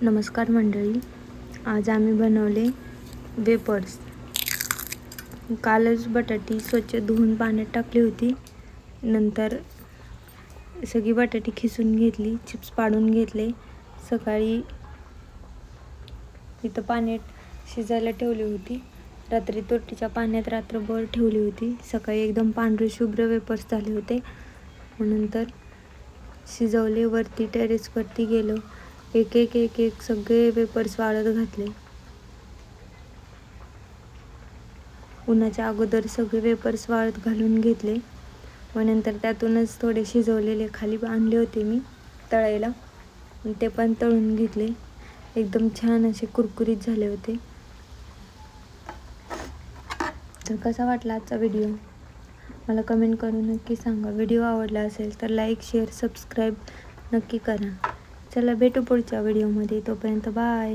नमस्कार मंडळी, आज आम्ही बनवले वेपर्स. कालच बटाटी स्वच्छ धुवून पाण्यात टाकली होती. नंतर सगळी बटाटी खिसून घेतली, चिप्स पाडून घेतले. सकाळी इथं पाण्यात शिजायला ठेवली होती. रात्री तोटीच्या पाण्यात रात्रभर ठेवली होती. सकाळी एकदम पांढरे शुभ्र वेपर्स झाले होते. नंतर शिजवले. वरती टेरेसवरती गेलो. एक एक एक एक सगळे वेपर्स वाळत घातले. उन्हाच्या अगोदर सगळे वेपर्स वाळत घालून घेतले व नंतर त्यातूनच थोडे शिजवलेले खाली आणले होते मी तळायला. ते पण तळून घेतले. एकदम छान असे कुरकुरीत झाले होते. तर कसा वाटला आजचा व्हिडिओ मला कमेंट करून नक्की सांगा. व्हिडिओ आवडला असेल तर लाईक, शेअर, सबस्क्राईब नक्की करा. चला भेटू पुढच्या व्हिडिओमध्ये. तोपर्यंत बाय.